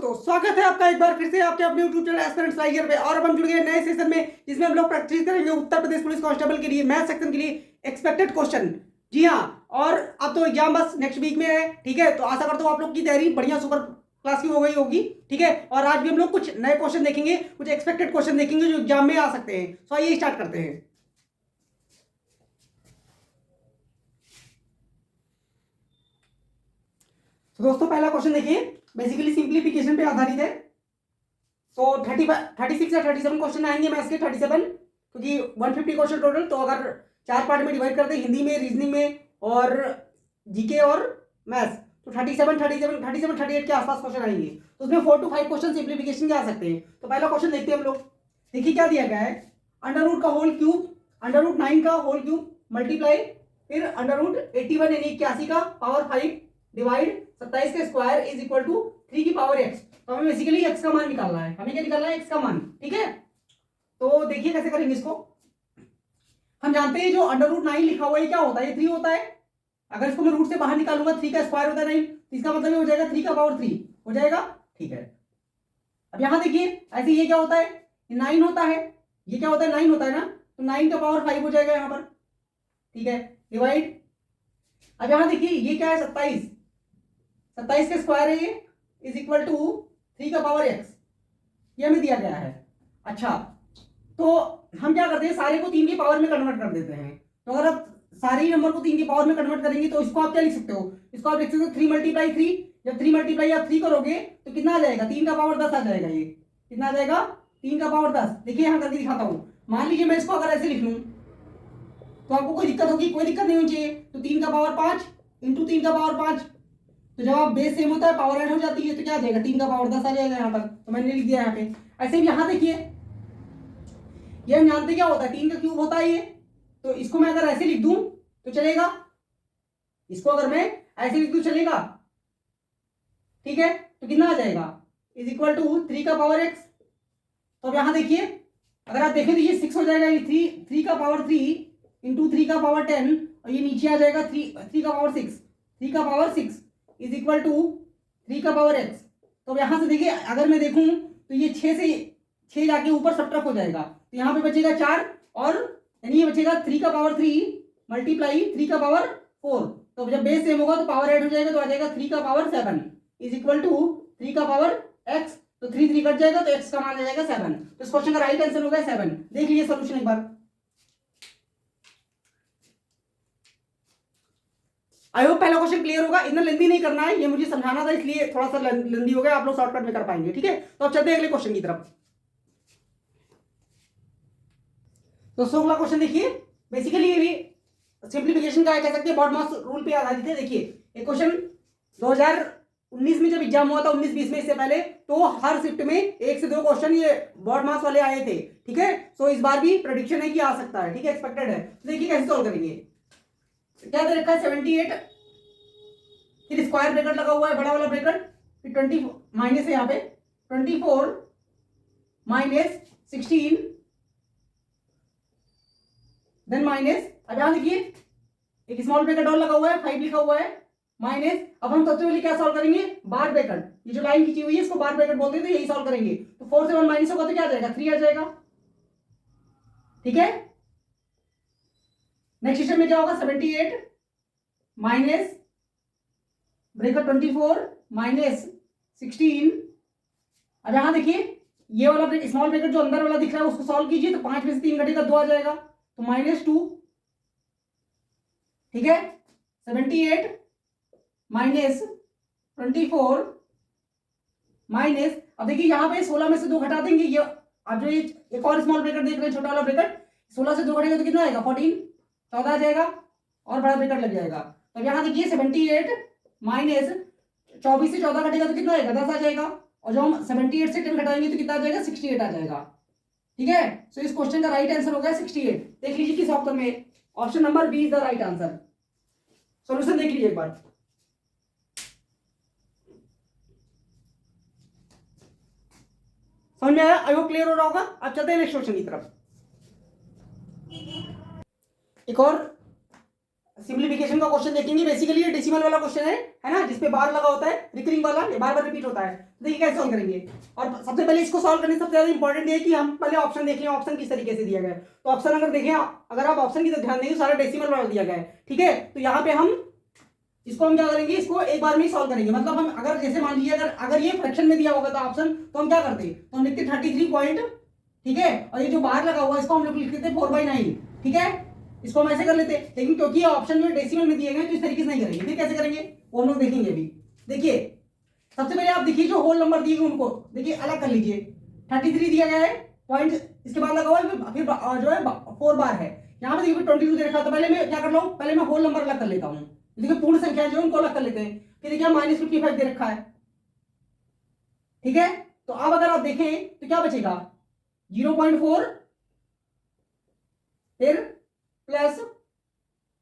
दोस्तों, स्वागत है आपका एक बार फिर से आपके अपने YouTube चैनल एस्पिरेंट्स टाइगर पे। और अब हम जुड़ गए नए सेशन में, जिसमें हम लोग प्रैक्टिस करेंगे उत्तर प्रदेश पुलिस कांस्टेबल के लिए मैथ सेक्शन के लिए एक्सपेक्टेड क्वेश्चन। जी हाँ, और अब तो एग्जाम बस नेक्स्ट वीक में है। ठीक है, तो आशा करता हूँ आप लोग की तैयारी बढ़िया सुपर क्लास की हो गई होगी। ठीक है, और आज भी हम लोग कुछ नए क्वेश्चन देखेंगे, कुछ एक्सपेक्टेड क्वेश्चन देखेंगे जो एग्जाम में आ सकते हैं। तो आइए स्टार्ट करते हैं। तो दोस्तों, पहला क्वेश्चन देखिए, बेसिकली सिंप्लीफिकेशन पे आधारित है। तो 36 या 37 क्वेश्चन आएंगे मैथ्स के, 37, क्योंकि 150 क्वेश्चन टोटल। तो अगर 4 पार्ट में डिवाइड करते हैं, हिंदी में, रीजनिंग में और जीके और मैथ्स, तो 38 के आसपास क्वेश्चन आएंगे। तो उसमें 4 to 5 क्वेश्चन सिंप्लीफिकेशन के आ सकते हैं। तो पहला क्वेश्चन देखते हैं हम लोग। देखिए क्या दिया गया है, अंडर रूट का होल क्यूब, अंडर रूट 9 का होल क्यूब मल्टीप्लाई, फिर अंडर रूट 81 यानी 81 का पावर 5 डिवाइड 27 का स्क्वायर इज इक्वल टू 3 की पावर x। तो हमें बेसिकली x का मान निकालना है। हमें क्या निकालना है? x का मान। ठीक है, तो देखिए कैसे करेंगे इसको। हम जानते हैं जो अंडर रूट 9 लिखा हुआ है क्या होता है? ये 3 होता है। अगर इसको मैं रूट से बाहर निकालूंगा, 3 का स्क्वायर होता है 9, तो इसका मतलब ये हो जाएगा 3 का पावर 3 हो जाएगा। ठीक है, अब यहां देखिए ऐसे ये क्या होता है? 9 होता है। ये क्या होता है? 9 होता है ना, तो 9 का पावर 5 हो जाएगा यहां पर। ठीक है, डिवाइड। अब यहां देखिए ये क्या है? 27 का स्क्वायर है ये, इज इक्वल टू 3 का पावर x। ये हमें दिया गया है। अच्छा, तो हम क्या करते हैं, सारे को 3 की पावर में कन्वर्ट कर देते हैं। तो अगर आप सारे ही नंबर को 3 की पावर में कन्वर्ट करेंगे, तो इसको आप क्या लिख सकते हो? इसको आप लिख सकते हो 3 मल्टीप्लाई 3। जब 3 मल्टीप्लाई आप 3 करोगे तो कितना आ जाएगा? 3 का पावर 10 आ जाएगा। ये कितना आ जाएगा? 3 का पावर 10। देखिए यहां करके दिखाता हूं। मान लीजिए मैं इसको अगर ऐसे लिख लूं, तो आपको कोई दिक्कत होगी? कोई दिक्कत नहीं होनी चाहिए। तो 3 का पावर 5 इंटू 3 का पावर 5, तो जब आप बेस सेम होता है, पावर ऐड हो जाती है, तो क्या आ जाएगा? 3 का पावर 10 आ जाएगा यहाँ पर। तो मैंने लिख दिया यहाँ पे। ऐसे ही यहाँ देखिए, ये हम जानते क्या होता है? 3 का क्यूब होता है ये। तो इसको मैं अगर ऐसे लिख दूं तो चलेगा। इसको अगर मैं ऐसे लिख दूं चलेगा। ठीक है, तो कितना आ जाएगा? इज इक्वल टू 3 का पावर x। तो अब यहां देखिए, अगर आप देखें तो ये 6 हो जाएगा। ये 3 का पावर 3 इंटू 3 का पावर 10, और ये नीचे आ जाएगा 3 का पावर 6। 3 का पावर 6 इज इक्वल टू 3 का पावर x। तो अब यहां से देखिए, अगर मैं देखूं तो ये 6 से 6 जाके ऊपर सब्ट्रैक्ट हो जाएगा, तो यहाँ पे बचेगा 4, और यानी ये बचेगा 3 का पावर 3 मल्टीप्लाई 3 का पावर 4। तो जब बेस सेम होगा तो पावर ऐड हो जाएगा, तो आ जाएगा 3 का पावर 7 इज इक्वल टू 3 का पावर x। तो 3 3 कट जाएगा, तो x का मान आ जाएगा 7। तो इस क्वेश्चन का राइट आंसर होगा 7। देख लीजिए सोल्यूशन एक बार। आई होप पहला क्वेश्चन क्लियर होगा। इतना लेंदी नहीं करना है, ये मुझे समझाना था इसलिए थोड़ा सा लेंदी हो गया। आप लोग शॉर्टकट में कर पाएंगे। ठीक है, तो अब चलते हैं अगले क्वेश्चन की तरफ। दोस्तों अगला क्वेश्चन देखिए, बेसिकली ये भी सिंप्लीफिकेशन का कह सकते हैं, बॉड मास रूल पे आधारित है। देखिए एक क्वेश्चन 2019 में जब एग्जाम हुआ था, 19-20 में, इससे पहले, तो हर शिफ्ट में 1 से 2 क्वेश्चन ये बॉड मास वाले आए थे। ठीक है, तो इस बार भी प्रेडिक्शन है कि आ सकता है। ठीक है, एक्सपेक्टेड है। तो देखिए कैसे सॉल्व करेंगे। क्या दे रखा है? 78, फिर स्क्वायर ब्रैकेट लगा हुआ है, बड़ा वाला ब्रैकेट, फिर 20 माइनस है यहाँ पे 24 माइनस 16, देन माइनस। अब यहां देखिए एक स्मॉल ब्रैकेट और लगा हुआ है, 5 लिखा हुआ है, माइनस। अब हम सबसे पहले क्या सॉल्व करेंगे? बार ब्रैकेट, ये जो लाइन खींची हुई है इसको बार ब्रैकेट बोलते हैं, तो यही सॉल्व करेंगे। तो 4 से 1 माइनस होगा तो क्या आ जाएगा? 3 आ जाएगा। ठीक है, नेक्स्ट स्टेप में क्या होगा? 78 माइनस ब्रैकेट 24 माइनस 16। अब यहां देखिए ये वाला स्मॉल ब्रैकेट जो अंदर वाला दिख रहा है उसको सॉल्व कीजिए, तो 5 में से 3 घटेगा, 2 आ जाएगा, तो -2। ठीक है, 78 माइनस 24 माइनस, अब देखिए यहाँ पे 16 में से 2 घटा देंगे। ये अब जो ये एक और स्मॉल ब्रैकेट देख रहे हैं, छोटा वाला ब्रैकेट, 16 से 2 घटेगा तो कितना आएगा? 14, 14 आ जाएगा, और बड़ा ब्रैकेट लग जाएगा। तो यहाँ देखिए 78 माइनस 24 से 14 घटेगा तो कितना आएगा? 10 आ जाएगा, और जब हम 78 से 10 घटाएंगे तो कितना आ जाएगा? 68 आ जाएगा। ठीक है, सो इस क्वेश्चन का राइट आंसर होगा 68। देख लीजिए किस ऑप्शन में, option number B is the right answer. Solution देख लीजिए एक बार। समझ में आया? आई होप क्लियर हो रहा होगा। अब चलते हैं नेक्स्ट क्वेश्चन की तरफ। एक और सिंप्लीफिकेशन का क्वेश्चन देखेंगे। बेसिकली ये डेसिमल वाला क्वेश्चन है ना, जिसपे बार लगा होता है, रिकरिंग वाला, ये बार बार रिपीट होता है। तो देखिए कैसे सॉल्व करेंगे। और सबसे पहले इसको सॉल्व करने से सबसे ज्यादा इंपॉर्टेंट है कि हम पहले ऑप्शन देख लें, ऑप्शन किस तरीके से दिया गया है। तो ऑप्शन अगर देखें, अगर आप ऑप्शन की तरफ ध्यान देंगे, सारा डेसिमल वाला दिया गया है, ठीक है। तो यहाँ पे हम इसको हम क्या करेंगे, इसको एक बार में ही सॉल्व करेंगे। मतलब हम अगर जैसे मान लीजिए अगर ये फ्रैक्शन में दिया होगा तो ऑप्शन, तो हम क्या करते, तो हम लिखते 33 पॉइंट, ठीक है। और ये जो बाहर लगा हुआ है इसको हम लोग लिख देते 4/9, ठीक है। इसको हम ऐसे कर लेते, लेकिन क्योंकि ये ऑप्शन में डेसिमल में दिए गए तो इस तरीके से नहीं करेंगे। फिर कैसे करेंगे वो हम लोग देखेंगे अभी। देखिए सबसे पहले आप देखिए जो होल नंबर दिए गए उनको देखिए अलग कर लीजिए। 33 दिया गया है, पॉइंट इसके बाद लगा हुआ है, फिर जो है 4 बार है। यहाँ पे देखिए 22 दे रखा है। तो पहले मैं क्या कर रहा हूँ, पहले मैं होल नंबर अलग कर लेता हूँ। देखिए पूर्ण संख्या जो है उनको अलग कर लेते हैं। फिर देखिए -55 दे रखा है, ठीक है। तो अब अगर आप देखें तो क्या बचेगा, 0.4 फिर प्लस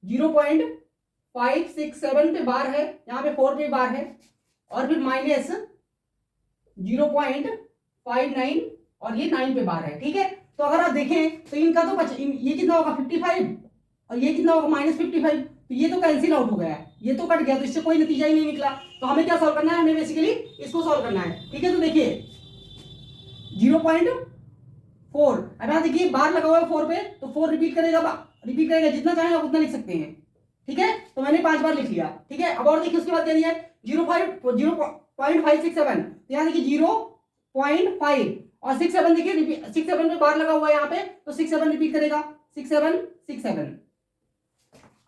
0.567 पे बार है, यहाँ पे 4 पे बार है, और फिर माइनस 0.59 और ये 9 पे बार है, ठीक है। तो अगर आप देखें तो इनका तो ये कितना होगा 55 और ये कितना होगा -55। तो ये तो कैंसिल आउट हो गया, ये तो कट गया, तो इससे कोई नतीजा ही नहीं निकला। तो हमें क्या सॉल्व करना है, हमें बेसिकली इसको सॉल्व करना है, ठीक है। तो देखिए 0.4, अब यहाँ देखिए बार लगा हुआ है 4 पे, तो 4 रिपीट करेगा, जितना चाहे आप उतना लिख सकते हैं, ठीक है। तो मैंने 5 बार लिख लिया, ठीक है। अब और देखिए उसके बाद क्या दिया है 0.567, तो यहाँ देखिए 0.5 और 67 देखिए 67 पे बार लगा हुआ है यहाँ पे, तो 67 रिपीट करेगा, 6767।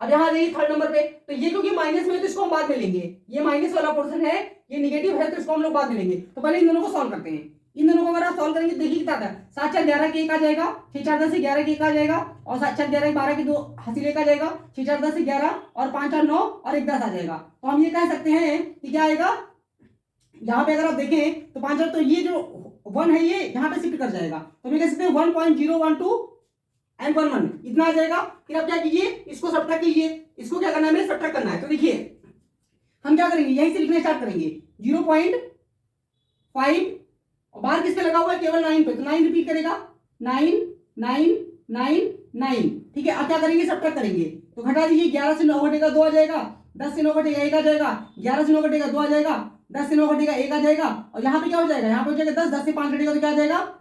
अब यहाँ देखिए थर्ड नंबर पे, तो ये क्योंकि माइनस में है तो इसको हम बाद में लेंगे, ये माइनस वाला पोर्शन है, ये नेगेटिव है, तो इसको हम लोग बाद में लेंगे। तो पहले इन दोनों को सॉल्व करते हैं। इन दोनों को अगर आप सॉल्व करेंगे देखिए कितना आता है, 7 4 11 के 1 आ जाएगा, 6 4 10 से 11 के 1 आ जाएगा, और 7 4 11 12 के 2 हासिल 1 आ जाएगा, 6 4 10 से 11 और 5 4 9 और 1 10 आ जाएगा। तो हम ये कह सकते हैं कि क्या आएगा, यहाँ पे अगर आप देखें तो 5 तो ये जो 1 है ये यहाँ पे शिफ्ट कर जाएगा, तो हम कह सकते हैं 1.012 एंड 11 इतना आ जाएगा। फिर आप क्या कीजिए, इसको सब्ट्रैक्ट कीजिए, इसको क्या करना है, हमें सब्ट्रैक्ट करना है। तो देखिए हम क्या करेंगे, यहीं से लिखना स्टार्ट करेंगे, 0.5 और बाहर किस पे लगा हुआ है, केवल 9 पे, तो 9 रिपीट करेगा, 9 9 9 9, ठीक है। अब क्या करेंगे, सब्ट्रैक्ट करेंगे, तो घटा दीजिए, 11 से 9 घटेगा 2 आ जाएगा, 10 से 9 घटेगा 1 आ जाएगा, 11 से 9 घटेगा 2 आ जाएगा, 10 से 9 घटेगा 1 आ जाएगा, और यहाँ पे क्या हो जाएगा, यहाँ पे हो जाएगा 10, 10 से 5 घटेगा तो क्या आ जाएगा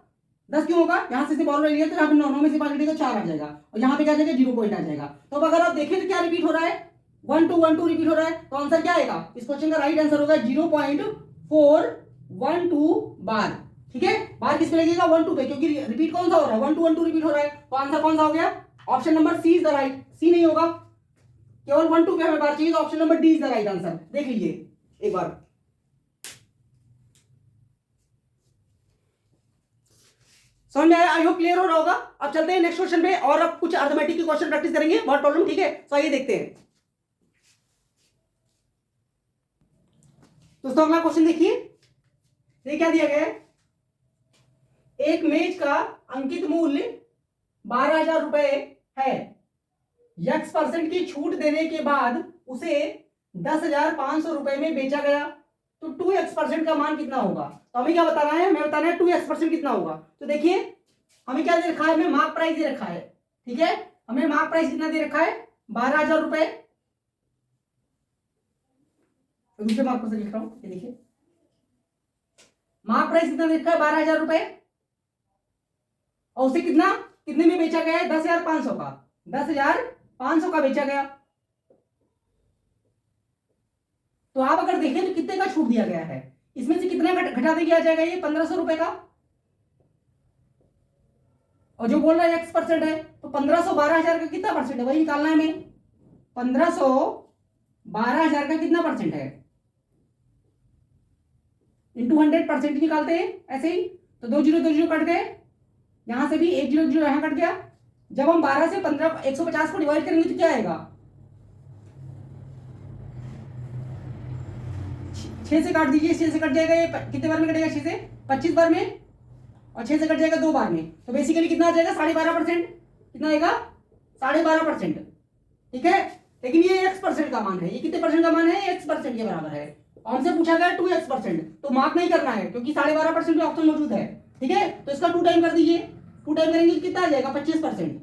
10 क्यों होगा, यहाँ से बारह ले लिया तो यहाँ पे 9 में से 5 घटेगा 4 आ जाएगा, और यहाँ पे क्या आ जाएगा 0 पॉइंट आ जाएगा। तो अब अगर आप देखें तो क्या रिपीट हो रहा है, 1 2 1 2 रिपीट हो रहा है। तो आंसर क्या आएगा, इस क्वेश्चन का राइट आंसर होगा 0.412 बार, ठीक है। बार किस पे लगेगा, 1 2 पे, क्योंकि रिपीट कौन सा हो रहा है, 1 2 1 2 रिपीट हो रहा है। तो आंसर कौन सा हो गया, option number C is the right, C नहीं होगा, केवल 1 2 पे हमें बार चाहिए, तो option number D is the right answer. देख लीजिए एक बार, समझ में आया, आई होप क्लियर हो रहा होगा। अब चलते हैं नेक्स्ट क्वेश्चन पे, और अब कुछ अर्थमेटिक के क्वेश्चन प्रैक्टिस करेंगे, बहुत प्रॉब्लम, ठीक है। तो आइए देखते हैं। दोस्तों अगला क्वेश्चन देखिए, ये क्या दिया गया है, एक मेज का अंकित मूल्य 12,000 रुपए है, x% की छूट देने के बाद उसे 10,500 रुपए में बेचा गया, तो 2x% का मान कितना होगा। तो हमें क्या बताना है, हमें बताना है 2x% कितना होगा। तो देखिए हमें क्या दे रखा है, हमें मार्क प्राइस दे रखा है, ठीक है। हमें मार्क प्राइस कितना दे रखा है, 12,000 रुपए। दूसरे मार्क पर से लिख रहा हूं, ये देखिए मार्क प्राइस कितना दे रखा है, 12,000 रुपए, और उसे कितने में बेचा गया है, 10,500 का, 10,500 का बेचा गया। तो आप अगर देखें तो कितने का छूट दिया गया है, इसमें से कितना घटा दिया जाएगा, ये 1,500 रुपए का, और जो बोल रहा है x% है, तो 1,500 12,000 का कितना परसेंट है, वही निकालना है हमें। 1,500 12,000 का कितना परसेंट है, इंटू 100% निकालते हैं ऐसे ही। तो 2 0 2 0 कट गए, यहां से भी 1 0 0 यहां कट गया। जब हम 12 से 150 को डिवाइड करेंगे तो क्या आएगा, 6 से काट दीजिए, 6 से कट जाएगा, ये कितने बार में कटेगा, 6 से 25 बार में, और 6 से कट जाएगा 2 बार में। तो बेसिकली कितना आ जाएगा, 12.5%, कितना आएगा 12.5%, ठीक है। लेकिन ये x% का मान है, ये कितने परसेंट का मान है, x% के बराबर है। हमसे पूछा गया 2x%, तो मार्क नहीं करना है क्योंकि 12.5% में ऑप्शन मौजूद है, ठीक है। तो इसका 2 टाइम कर दीजिए, 2 टाइम करेंगे कितना आ जाएगा, 25%,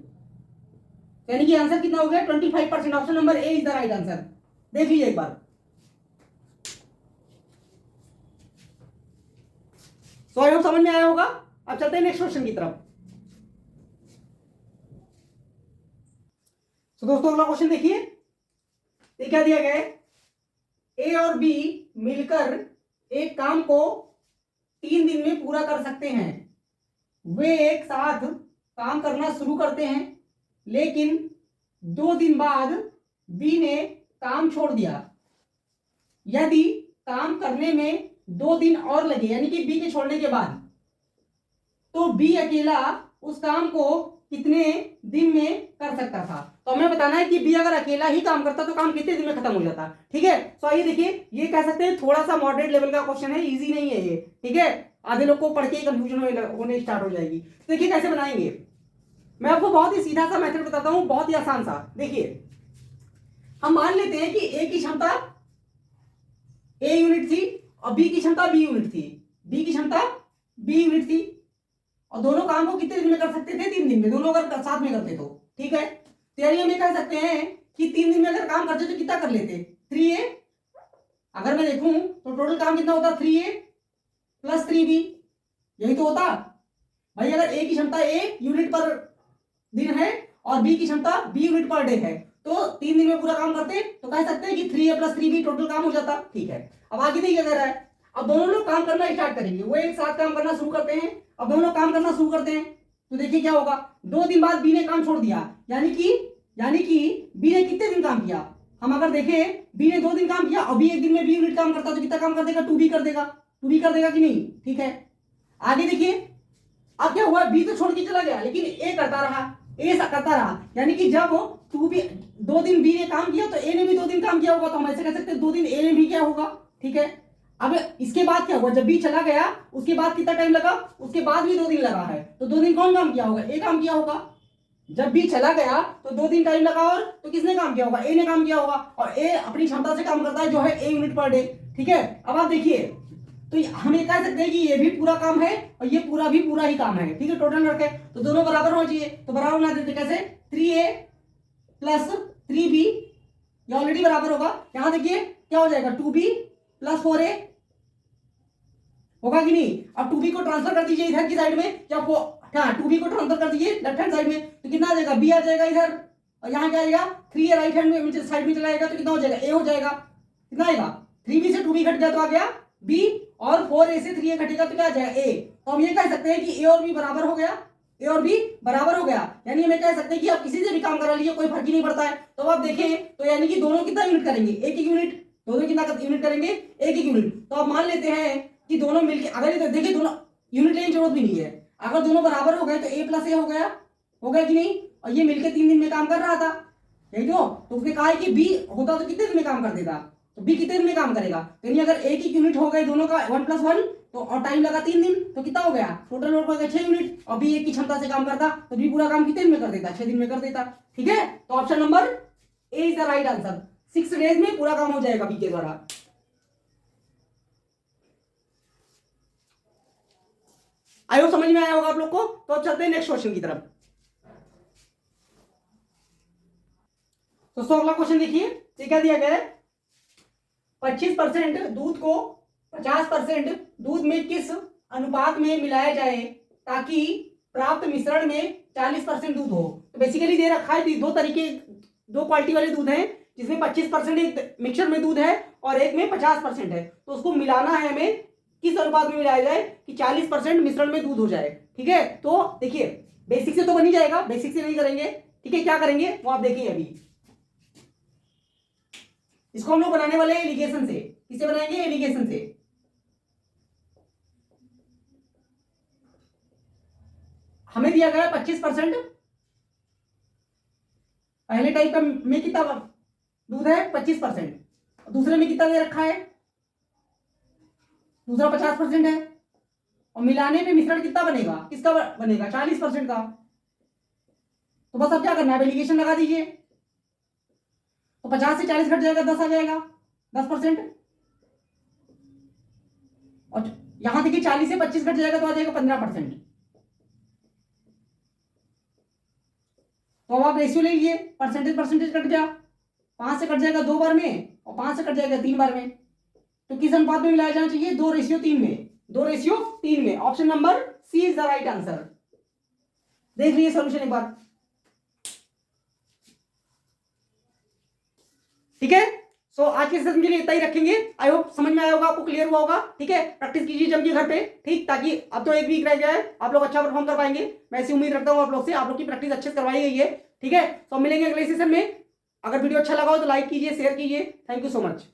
यानी कि आंसर कितना हो गया 25%। Option number A is the right answer. देख लीजिए एक बार। सो आई होप समझ में आया होगा। अब चलते हैं नेक्स्ट क्वेश्चन की तरफ। तो दोस्तों अगला क्वेश्चन देखिए, ये क्या दिया गया है, ए और बी मिलकर एक काम को 3 दिन में पूरा कर सकते हैं। वे एक साथ काम करना शुरू करते हैं, लेकिन 2 दिन बाद बी ने काम छोड़ दिया। यदि काम करने में 2 दिन और लगे, यानी कि बी के छोड़ने के बाद, तो बी अकेला उस काम को कितने दिन में कर सकता था। तो हमें बताना है कि बी अगर अकेला ही काम करता तो काम कितने दिन में खत्म हो जाता। ठीक है, तो आइए देखिए, ये कह सकते हैं थोड़ा सा मॉडरेट लेवल का क्वेश्चन है, इजी नहीं है ये। ठीक है, आधे लोग को पढ़ के कंफ्यूजन होने स्टार्ट हो जाएगी। तो देखिए कैसे बनाएंगे, मैं आपको बहुत ही सीधा सा मेथड बताता हूं, बहुत ही आसान सा। देखिए, हम मान लेते हैं कि ए की क्षमता ए यूनिट थी और बी की क्षमता बी यूनिट थी। बी की क्षमता बी यूनिट थी और दोनों काम को कितने दिन में कर सकते थे, 3 दिन में, दोनों अगर साथ में करते तो। ठीक है, तो यानी हम ये कह सकते हैं कि 3 दिन में अगर काम करते तो कितना कर लेते, 3a। अगर मैं देखूं तो टोटल काम कितना होता, 3a प्लस 3b, यही तो होता भाई। अगर ए की क्षमता ए यूनिट पर दिन है और बी की क्षमता बी यूनिट पर डे है, तो 3 दिन में पूरा काम करते तो कह सकते हैं कि 3a प्लस 3b टोटल काम हो जाता। ठीक है, अब आगे देखिए क्या कह रहा है, अब दोनों लोग काम करना स्टार्ट करेंगे, वो एक साथ काम करना शुरू करते हैं। अब दोनों काम करना शुरू करते हैं तो देखिए क्या होगा, 2 दिन बाद बी ने काम छोड़ दिया, यानी कि बी ने कितने दिन काम किया। हम अगर देखें, बी ने 2 दिन काम किया और बी एक दिन में बी यूनिट काम करता तो कितना काम कर देगा, 2b कर देगा। 2b कर देगा कि नहीं। ठीक है, आगे देखिए, अब क्या हुआ, बी तो छोड़ के चला गया लेकिन ए करता रहा, ए करता रहा, यानी कि जब 2 दिन बी ने काम किया तो ए ने भी 2 दिन काम किया होगा। तो हम ऐसे कह सकते हैं 2 दिन ए ने भी क्या होगा। ठीक है, अब इसके बाद क्या हुआ, जब बी चला गया उसके बाद कितना टाइम लगा, उसके बाद भी 2 दिन लगा है, तो 2 दिन कौन काम किया होगा, ए काम किया होगा। जब बी चला गया तो 2 दिन टाइम लगा, और तो किसने काम किया होगा, ए ने काम किया होगा। और ए अपनी क्षमता से काम करता है जो है ए यूनिट पर डे। ठीक है, अब आप देखिए, तो हम ये कह सकते हैं कि ये भी पूरा काम है और ये पूरा भी पूरा ही काम है। ठीक है, टोटल करके तो दोनों बराबर होना चाहिए, तो बराबर बना देते कैसे, 3a प्लस 3b, ये ऑलरेडी बराबर होगा। यहां देखिए क्या हो जाएगा, 2b प्लस 4a होगा कि नहीं। अब 2b को ट्रांसफर कर दीजिए इधर की साइड में, या 2b को ट्रांसफर कर दीजिए लेफ्ट हैंड साइड में, तो कितना आ जाएगा, b आ जाएगा इधर, और यहाँ क्या आएगा, 3a राइट हैंड में साइड में चला जाएगा तो कितना हो जाएगा, a हो जाएगा। कितना आएगा, 3b से 2b घट गया तो आ गया b, और 4a से 3a घटेगा तो क्या आ जाएगा a। तो हम ये कह सकते हैं कि a और b बराबर हो गया, ए और बी बराबर हो गया। यानी हमें कह सकते हैं कि आप किसी से भी काम करा लीजिए, कोई फर्क ही नहीं पड़ता है। तो आप देखें तो यानी कि दोनों कितना यूनिट करेंगे, एक एक यूनिट, दोनों कितना यूनिट करेंगे, एक एक यूनिट। तो आप मान लेते हैं कि दोनों मिलके, अगर इधर देखिए दोनों यूनिट लेने की जरूरत भी नहीं है, अगर दोनों बराबर हो गए तो ए प्लस ए हो गया कि नहीं। और ये मिलकर 3 दिन में काम कर रहा था, यही तो उसने कहा है कि बी होता तो कितने दिन में काम कर देता, तो बी कितने दिन में काम करेगा। तो अगर एक ही यूनिट हो गए दोनों का 1 + 1, तो और टाइम लगा 3 दिन, तो कितना हो गया, टोटल लोड हो गया 6 यूनिट। और बी एक की क्षमता से काम करता तो बी पूरा काम कितने दिन में कर देता, 6 दिन में कर देता। ठीक है, तो option number A is the right answer, 6 days में पूरा काम हो जाएगा बी के द्वारा। आई होप समझ में आया होगा आप लोग को। तो अब चलते हैं नेक्स्ट क्वेश्चन की तरफ। दोस्तों अगला क्वेश्चन देखिए, ये क्या दिया गया है, 25% दूध को 50% दूध में किस अनुपात में मिलाया जाए ताकि प्राप्त मिश्रण में 40% दूध हो। तो बेसिकली दे रखा है दो तरीके, दो क्वालिटी वाले दूध हैं, जिसमें 25% एक मिक्सचर में दूध है और एक में 50% है। तो उसको मिलाना है हमें, किस अनुपात में मिलाया जाए कि 40% मिश्रण में दूध हो जाए। ठीक है, तो देखिए बेसिक से तो बन ही जाएगा, बेसिक से नहीं करेंगे। ठीक है, क्या करेंगे वो आप देखिए। अभी इसको हम लोग बनाने वाले हैं एलिगेशन से। किससे बनाएंगे, एलिगेशन से। हमें दिया गया 25%, पहले टाइप का में कितना दूध है 25%, दूसरे में कितना दे रखा है, दूसरा 50% है, और मिलाने पे मिश्रण कितना बनेगा, किसका बनेगा, 40% का। तो बस अब क्या करना है, एलिगेशन लगा दीजिए। तो 50 से 40 घट जाएगा, 10 आ जाएगा, 10%। और यहां देखिए 40 से 25 घट जाएगा तो आ जाएगा 15%। तो अब आप रेशियो ले लीजिए, परसेंटेज परसेंटेज कट गया, 5 से कट जाएगा 2 बार में और 5 से कट जाएगा 3 बार में। तो किस अनुपात में मिलाया जाना चाहिए? 2:3 में, 2:3 में। Option number C is the right answer. देख लीजिए सॉल्यूशन एक बार, ठीक है। सो आज के सेशन के लिए इतना ही रखेंगे। आई होप समझ में आया होगा, आपको क्लियर हुआ होगा, ठीक है। प्रैक्टिस कीजिए जम के घर पे, ठीक, ताकि अब तो एक वीक रह गया है, आप लोग अच्छा परफॉर्म कर पाएंगे। मैं ऐसी उम्मीद रखता हूँ आप लोग से, आप लोग की प्रैक्टिस अच्छे से करवाई गई है, ठीक है। तो मिलेंगे अगले सेशन में। अगर वीडियो अच्छा लगा हो तो लाइक कीजिए, शेयर कीजिए। Thank you so much.